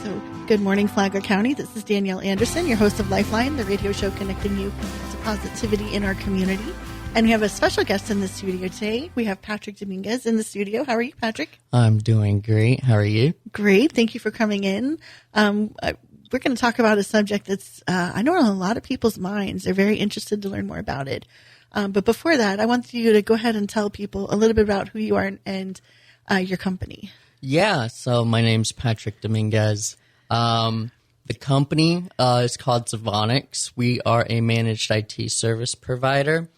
So, good morning, Flagler County. This is Danielle Anderson, your host of Lifeline, the radio show connecting you to positivity in our community. And we have a special guest in the studio today. We have Patrick Dominguez in the studio. How are you, Patrick? I'm doing great. How are you? Great. Thank you for coming in. We're going to talk about a subject that's, I know, on a lot of people's minds. They're very interested to learn more about it. But before that, I want you to go ahead and tell people a little bit about who you are and your company. Yeah. So my name's Patrick Dominguez. The company is called Zavonics. We are a managed IT service provider.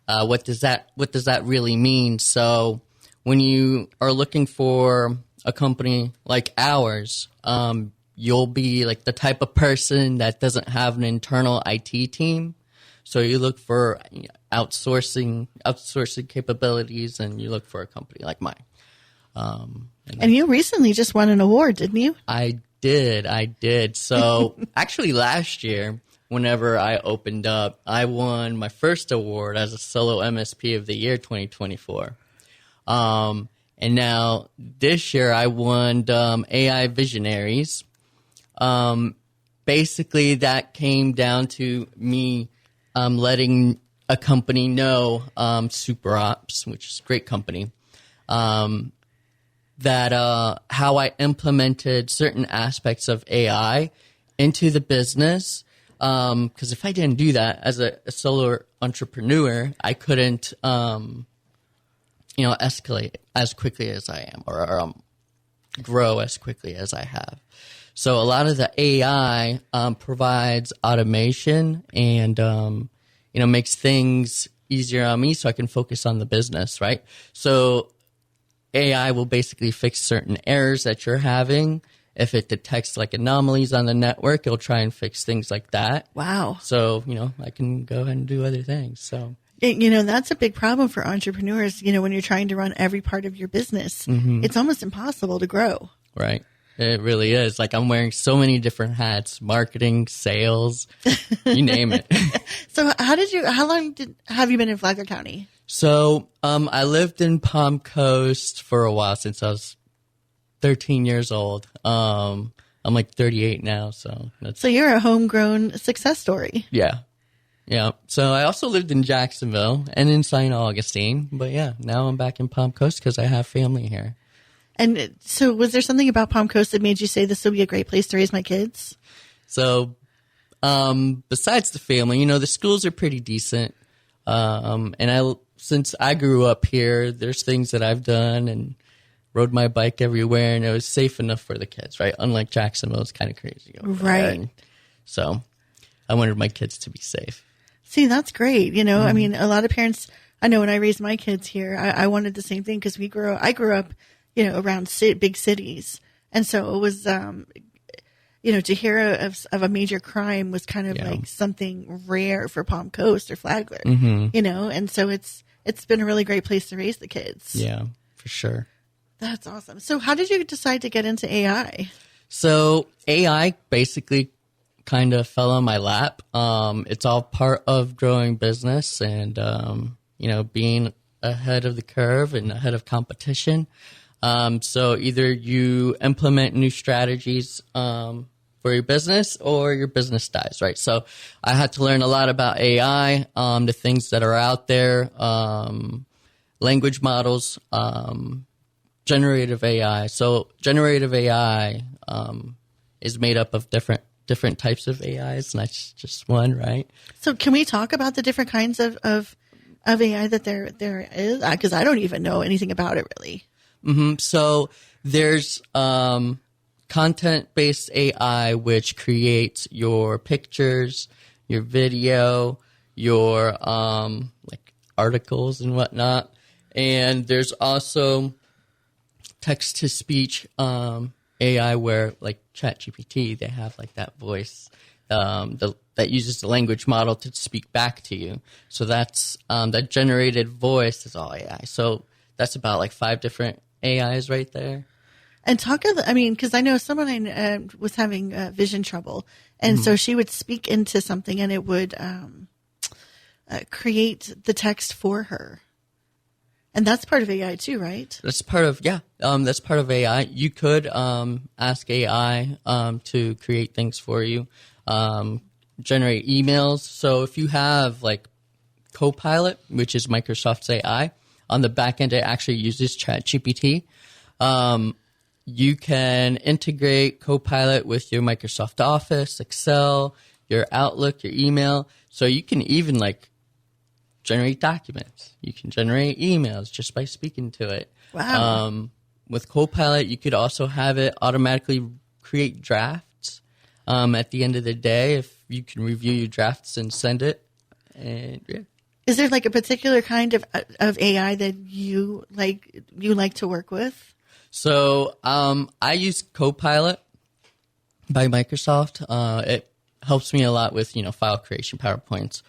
What does that really mean? So when you are looking for a company like ours, you'll be like the type of person that doesn't have an internal IT team. So you look for outsourcing capabilities, and you look for a company like mine. And you recently just won an award, didn't you? I did. So actually last year, whenever I opened up, I won my first award as a solo MSP of the year 2024. And now this year I won AI Visionaries. Basically that came down to me letting a company know, Super Ops, which is a great company, that how I implemented certain aspects of AI into the business. Because if I didn't do that as a solo entrepreneur, I couldn't, escalate as quickly as I am, or grow as quickly as I have. So a lot of the AI provides automation and makes things easier on me, so I can focus on the business, right? So AI will basically fix certain errors that you're having. If it detects like anomalies on the network, it'll try and fix things like that. Wow. So, I can go ahead and do other things. So, that's a big problem for entrepreneurs. When you're trying to run every part of your business, It's almost impossible to grow. Right. It really is. Like I'm wearing so many different hats, marketing, sales, you name it. So how long have you been in Flagler County? So, I lived in Palm Coast for a while, since I was 13 years old. I'm like 38 now, so So you're a homegrown success story. Yeah. So I also lived in Jacksonville and in St. Augustine, but yeah, now I'm back in Palm Coast because I have family here. And so was there something about Palm Coast that made you say this would be a great place to raise my kids? So, besides the family, the schools are pretty decent. Since I grew up here, there's things that I've done and rode my bike everywhere, and it was safe enough for the kids, right? Unlike Jacksonville, it's kind of crazy over there. Right. So I wanted my kids to be safe. See, that's great. I mean, a lot of parents, I know when I raised my kids here, I wanted the same thing because I grew up, around big cities. And so it was, to hear of a major crime was kind of like something rare for Palm Coast or Flagler, and so it's been a really great place to raise the kids. Yeah, for sure. That's awesome. So how did you decide to get into AI? So AI basically kind of fell on my lap. It's all part of growing business and, being ahead of the curve and ahead of competition. So either you implement new strategies for your business or your business dies, right? So I had to learn a lot about AI, the things that are out there, language models, generative AI. So generative AI is made up of different types of AIs, not just one, right? So can we talk about the different kinds of AI that there is? Because I don't even know anything about it really. Mm-hmm. So there's content-based AI, which creates your pictures, your video, your like articles and whatnot. And there's also text-to-speech AI, where like ChatGPT, they have like that voice that uses the language model to speak back to you. So that's that generated voice is all AI. So that's about like 5 different AIs right there. And because I know someone was having vision trouble, and so she would speak into something, and it would create the text for her. And that's part of AI too, right? That's part of, that's part of AI. You could ask AI to create things for you, generate emails. So if you have like Copilot, which is Microsoft's AI, on the back end, it actually uses ChatGPT. You can integrate Copilot with your Microsoft Office, Excel, your Outlook, your email. So you can even like generate documents. You can generate emails just by speaking to it. Wow. With Copilot, you could also have it automatically create drafts. At the end of the day, if you can review your drafts and send it. And yeah. Is there like a particular kind of AI that you like to work with? So I use Copilot by Microsoft. It helps me a lot with, file creation, PowerPoints,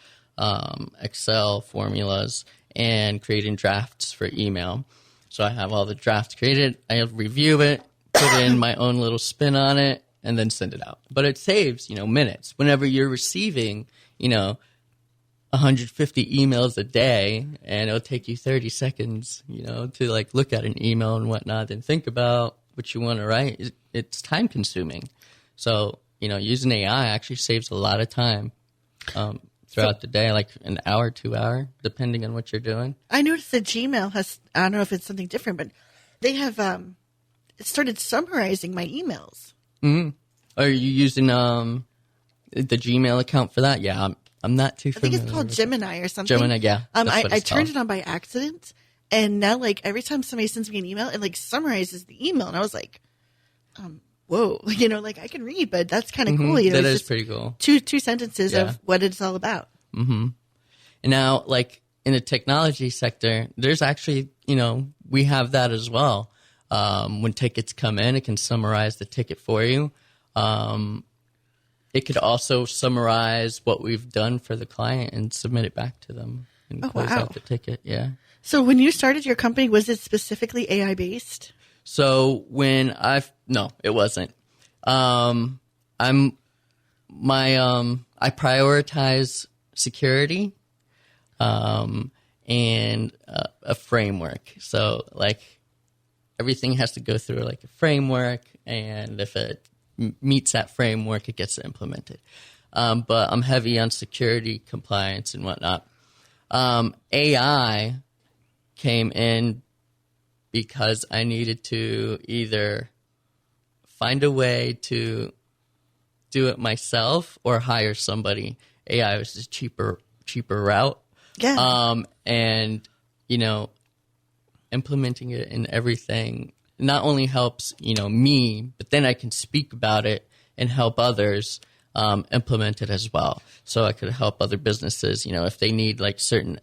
Excel formulas, and creating drafts for email. So I have all the drafts created. I review it, put in my own little spin on it, and then send it out. But it saves, minutes. Whenever you're receiving, 150 emails a day, and it'll take you 30 seconds, to like look at an email and whatnot and think about what you want to write. It's time consuming. So, using AI actually saves a lot of time throughout the day, like an hour, 2 hour, depending on what you're doing. I noticed that Gmail has, I don't know if it's something different, but they have started summarizing my emails. Mm-hmm. Are you using the Gmail account for that? Yeah, I'm not too familiar. I think it's called Gemini or something. Gemini, yeah. I turned it on by accident, and now like every time somebody sends me an email, it like summarizes the email, and I was like, whoa, like I can read, but that's kind of cool. That is pretty cool. Two sentences of what it's all about. Mm-hmm. And now, like in the technology sector, there's actually, we have that as well. When tickets come in, it can summarize the ticket for you. It could also summarize what we've done for the client and submit it back to them and close out the ticket. Yeah. So when you started your company, was it specifically AI based? So no, it wasn't. I prioritize security, and a framework. So like everything has to go through like a framework, and if it meets that framework, it gets implemented. But I'm heavy on security, compliance, and whatnot. AI came in because I needed to either find a way to do it myself or hire somebody. AI was a cheaper route. Yeah. And, implementing it in everything not only helps, me, but then I can speak about it and help others implement it as well. So I could help other businesses, if they need like certain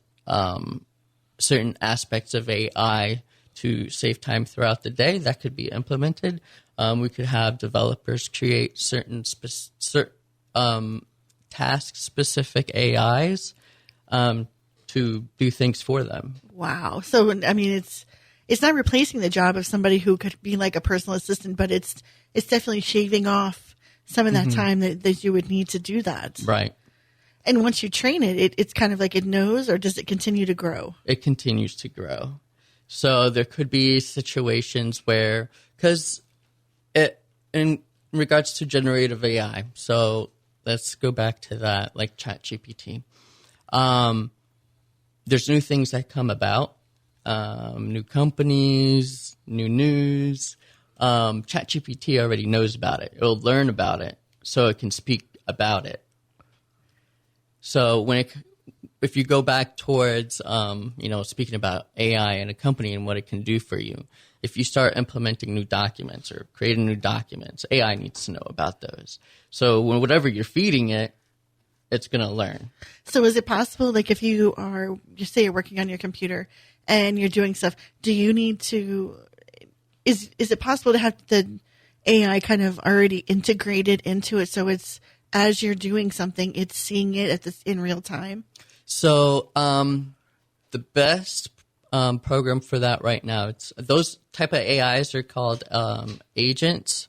aspects of AI to save time throughout the day, that could be implemented. We could have developers create certain task-specific AIs to do things for them. Wow. So, I mean, it's not replacing the job of somebody who could be like a personal assistant, but it's definitely shaving off some of that time that you would need to do that. Right. And once you train it's kind of like it knows, or does it continue to grow? It continues to grow. So there could be situations where, because in regards to generative AI, so let's go back to that, like ChatGPT. There's new things that come about, new companies, new news. ChatGPT already knows about it. It'll learn about it, so it can speak about it. So if you go back towards, speaking about AI and a company and what it can do for you, if you start implementing new documents or creating new documents, AI needs to know about those. So whatever you're feeding it, it's going to learn. So is it possible, like if you say you're working on your computer and you're doing stuff, do you need to, is it possible to have the AI kind of already integrated into it, so it's, as you're doing something, it's seeing it in real time? So the best program for that right now, it's those type of AIs are called agents,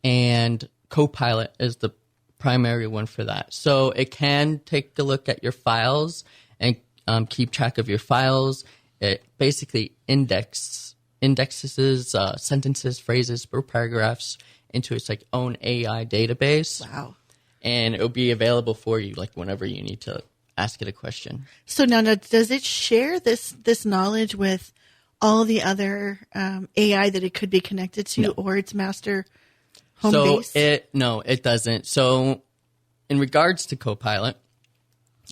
and Copilot is the primary one for that. So it can take a look at your files and keep track of your files it basically indexes sentences, phrases, or paragraphs into its like own AI database. Wow. And it'll be available for you like whenever you need to ask it a question. So now does it share this knowledge with all the other AI that it could be connected to, or its master home base? No, it doesn't. So in regards to Copilot,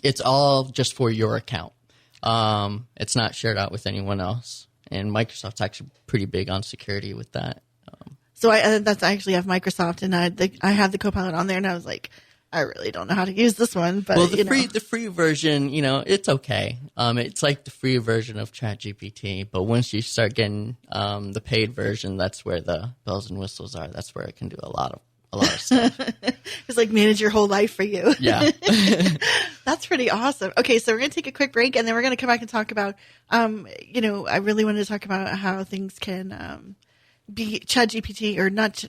it's all just for your account. It's not shared out with anyone else. And Microsoft's actually pretty big on security with that. So I actually have Microsoft, and I have the Copilot on there, and I was like, I really don't know how to use this one. But well, the free version, it's okay. It's like the free version of ChatGPT, but once you start getting the paid version, that's where the bells and whistles are. That's where it can do a lot of stuff. It's like manage your whole life for you. Yeah. That's pretty awesome. Okay, so we're going to take a quick break, and then we're going to come back and talk about, I really wanted to talk about how things can be ChatGPT or not.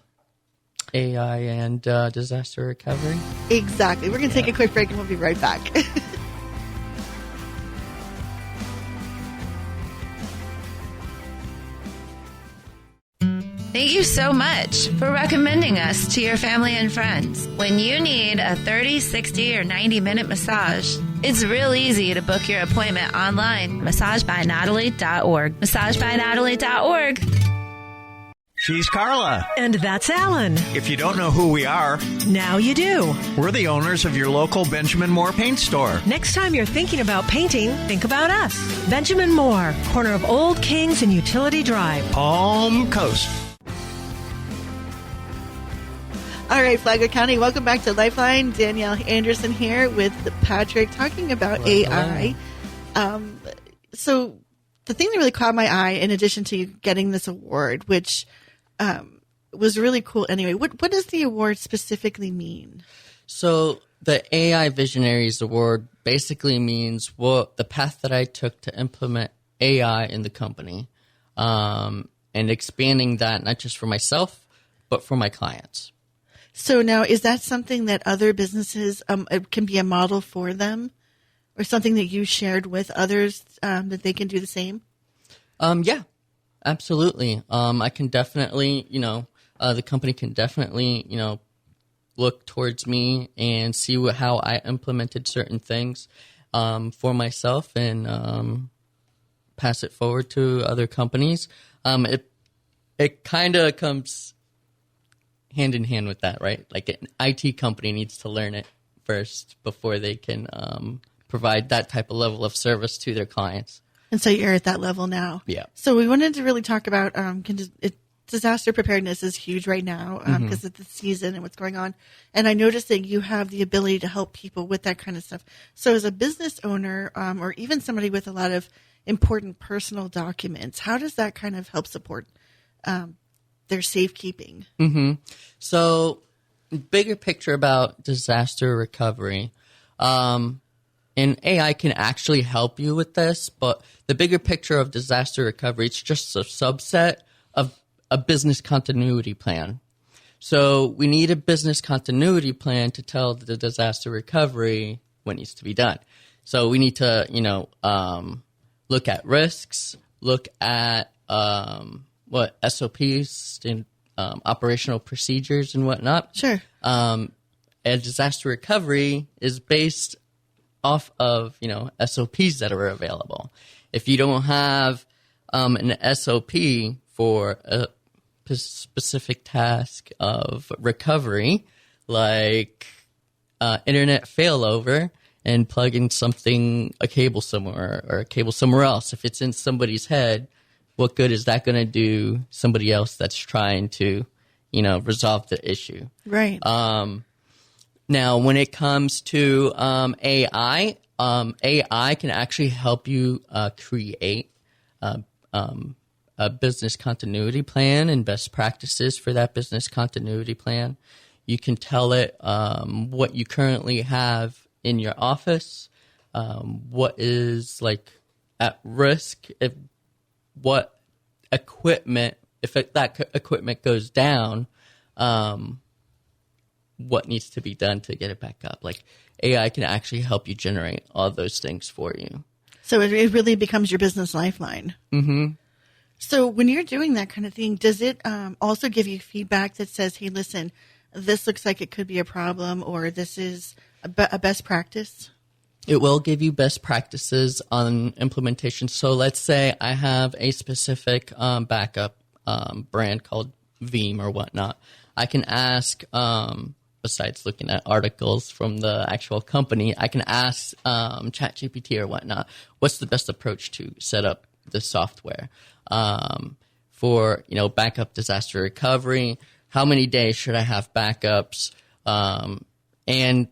AI and disaster recovery. Exactly. We're going to take a quick break, and we'll be right back. Thank you so much for recommending us to your family and friends. When you need a 30, 60, or 90-minute massage, it's real easy to book your appointment online. MassageByNatalie.org. MassageByNatalie.org. She's Carla. And that's Alan. If you don't know who we are, now you do. We're the owners of your local Benjamin Moore paint store. Next time you're thinking about painting, think about us. Benjamin Moore, corner of Old Kings and Utility Drive. Palm Coast. All right, Flagler County, welcome back to Lifeline. Danielle Anderson here with Patrick talking about AI. So the thing that really caught my eye, in addition to you getting this award, which was really cool anyway, what does the award specifically mean? So the AI Visionaries Award basically means the path that I took to implement AI in the company, and expanding that not just for myself, but for my clients. So now, is that something that other businesses can be a model for them, or something that you shared with others that they can do the same? Yeah, absolutely. I can definitely, the company can definitely, look towards me and see how I implemented certain things for myself and pass it forward to other companies. It kind of comes hand in hand with that, right? Like an IT company needs to learn it first before they can provide that type of level of service to their clients. And so you're at that level now. Yeah. So we wanted to really talk about disaster preparedness is huge right now because of the season and what's going on. And I noticed that you have the ability to help people with that kind of stuff. So as a business owner or even somebody with a lot of important personal documents, how does that kind of help support their safekeeping? Mm-hmm. So bigger picture about disaster recovery. And AI can actually help you with this, but the bigger picture of disaster recovery, it's just a subset of a business continuity plan. So we need a business continuity plan to tell the disaster recovery what needs to be done. So we need to, look at risks, look at what SOPs and operational procedures and whatnot. Sure. And disaster recovery is based off of, SOPs that are available. If you don't have an SOP for a specific task of recovery, like internet failover and plugging a cable somewhere or a cable somewhere else, if it's in somebody's head, what good is that going to do somebody else that's trying to, resolve the issue? Right. Now, when it comes to AI, AI can actually help you create a business continuity plan and best practices for that business continuity plan. You can tell it what you currently have in your office, what is like at risk, if that equipment goes down, what needs to be done to get it back up. Like AI can actually help you generate all those things for you. So it really becomes your business lifeline. Mm-hmm. So when you're doing that kind of thing, does it also give you feedback that says, hey, listen, this looks like it could be a problem, or this is a best practice? It will give you best practices on implementation. So let's say I have a specific backup brand called Veeam or whatnot. I can ask, besides looking at articles from the actual company, I can ask ChatGPT or whatnot, what's the best approach to set up the software for, backup disaster recovery? How many days should I have backups? And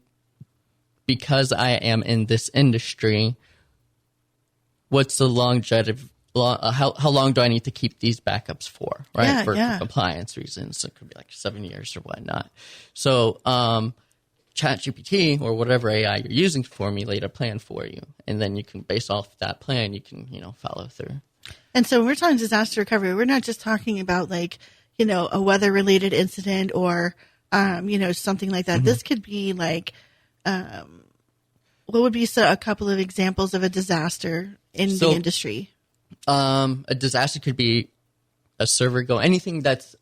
because I am in this industry, what's the longevity? How long do I need to keep these backups for, right? For compliance reasons. So it could be like 7 years or whatnot. So ChatGPT or whatever AI you're using to formulate a plan for you. And then you can, based off that plan, you can, follow through. And so when we're talking disaster recovery, we're not just talking about like, a weather-related incident or, something like that. Mm-hmm. This could be like, what would be a couple of examples of a disaster in the industry? A disaster could be a server anything that's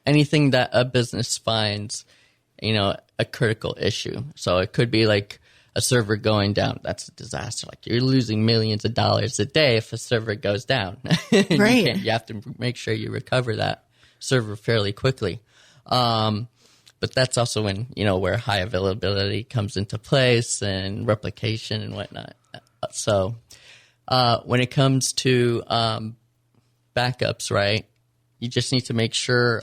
anything that a business finds, a critical issue. So it could be like a server going down. That's a disaster. Like you're losing millions of dollars a day if a server goes down. Right. You have to make sure you recover that server fairly quickly. But that's also when, where high availability comes into place and replication and whatnot. So when it comes to backups, right, you just need to make sure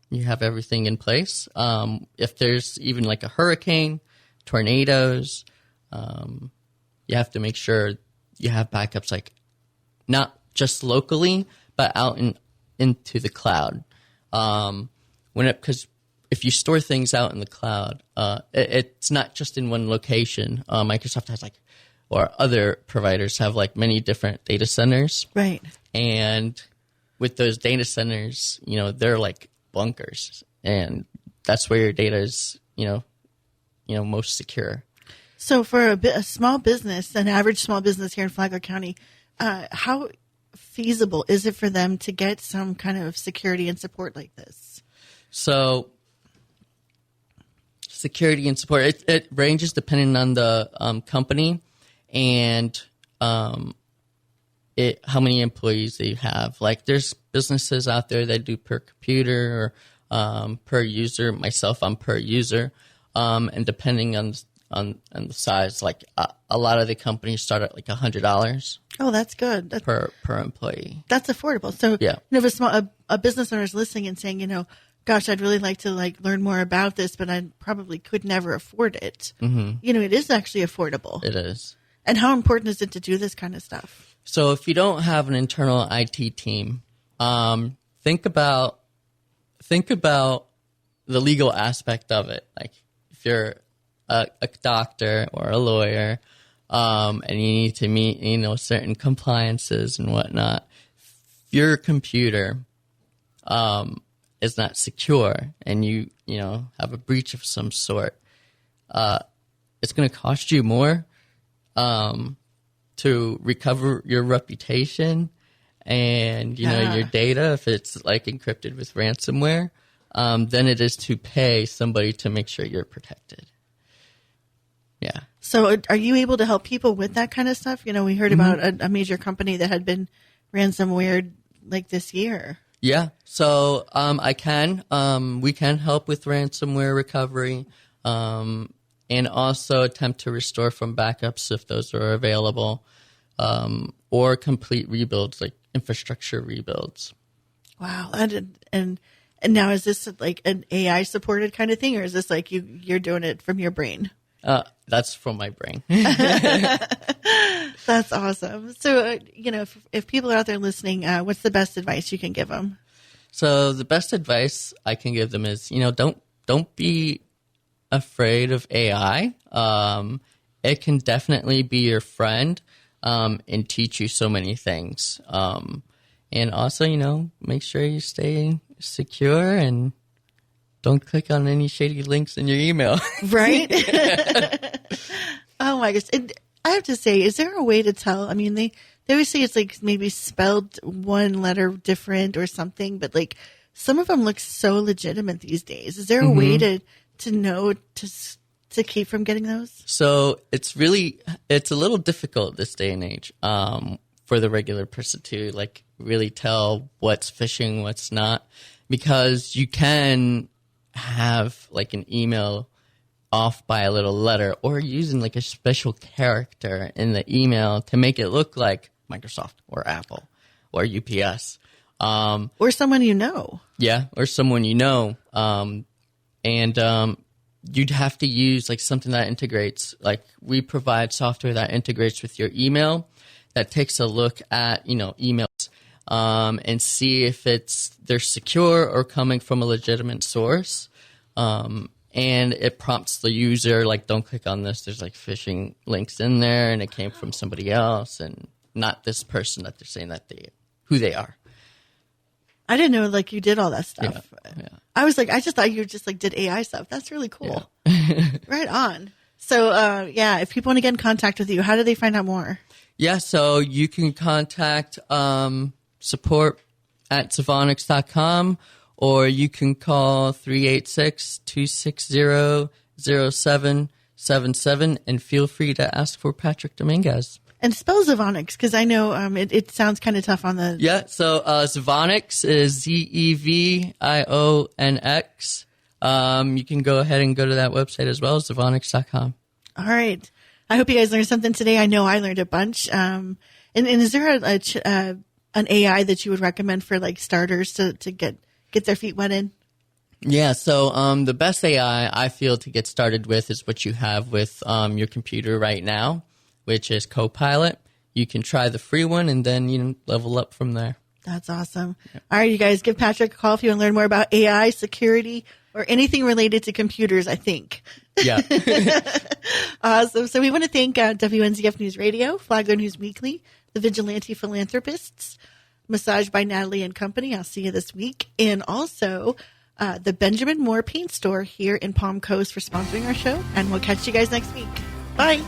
you have everything in place. If there's even like a hurricane, tornadoes, you have to make sure you have backups, like not just locally, but out into the cloud. Because if you store things out in the cloud, it's not just in one location. Microsoft has or other providers have many different data centers. Right. And with those data centers, they're like bunkers, and that's where your data is, most secure. So for a small business, an average small business here in Flagler County, how feasible is it for them to get some kind of security and support like this? So security and support, it ranges depending on the company and how many employees they have. Like there's businesses out there that do per computer or per user. Myself, I'm per user. And depending on the size, a lot of the companies start at $100. Oh, that's good. Per employee. That's affordable. So yeah. If a business owner is listening and saying, gosh, I'd really like to learn more about this, but I probably could never afford it. Mm-hmm. It is actually affordable. It is. And how important is it to do this kind of stuff? So if you don't have an internal IT team, think about the legal aspect of it. Like if you're a doctor or a lawyer, and you need to meet, certain compliances and whatnot, if your computer is not secure and you have a breach of some sort, it's going to cost you more to recover your reputation and your data if it's encrypted with ransomware than it is to pay somebody to make sure you're protected. Yeah. So are you able to help people with that kind of stuff? We heard about a major company that had been ransomware this year. Yeah. So we can help with ransomware recovery and also attempt to restore from backups if those are available, or complete rebuilds, like infrastructure rebuilds. Wow. And now is this an AI supported kind of thing, or is this you're doing it from your brain? That's from my brain. That's awesome. So, if people are out there listening, what's the best advice you can give them? So the best advice I can give them is, don't be afraid of AI. It can definitely be your friend and teach you so many things. And also, make sure you stay secure and don't click on any shady links in your email. Right? Oh my gosh. And I have to say, is there a way to tell? I mean, they always say it's like maybe spelled one letter different or something, but like some of them look so legitimate these days. Is there a way to know to keep from getting those? So it's a little difficult this day and age for the regular person to like really tell what's phishing, what's not, because you can have like an email off by a little letter or using like a special character in the email to make it look like Microsoft or Apple or UPS. Or someone you know. Yeah, or someone you know. And you'd have to use like something that integrates, like we provide software that integrates with your email that takes a look at, emails and see if they're secure or coming from a legitimate source. And it prompts the user, like, don't click on this. There's like phishing links in there and it came from somebody else and not this person that they're saying who they are. I didn't know like you did all that stuff. Yeah. I was like, I just thought you just like did AI stuff. That's really cool. Yeah. Right on. So, if people want to get in contact with you, how do they find out more? Yeah, so you can contact support at Savonics.com, or you can call 386-260-0777 and feel free to ask for Patrick Dominguez. And spell Zavonix, because I know it sounds kind of tough on the... Yeah, so Zavonix is Zevionx. You can go ahead and go to that website as well, Savonics.com. All right. I hope you guys learned something today. I know I learned a bunch. And is there an AI that you would recommend for like starters to get their feet wet in? Yeah, so the best AI I feel to get started with is what you have with your computer right now, which is Copilot. You can try the free one and then level up from there. That's awesome. Yeah. All right, you guys, give Patrick a call if you want to learn more about AI, security, or anything related to computers, I think. Yeah. Awesome. So we want to thank WNZF News Radio, Flagler News Weekly, the Vigilante Philanthropists, Massage by Natalie and Company. I'll see you this week. And also the Benjamin Moore Paint Store here in Palm Coast for sponsoring our show. And we'll catch you guys next week. Bye.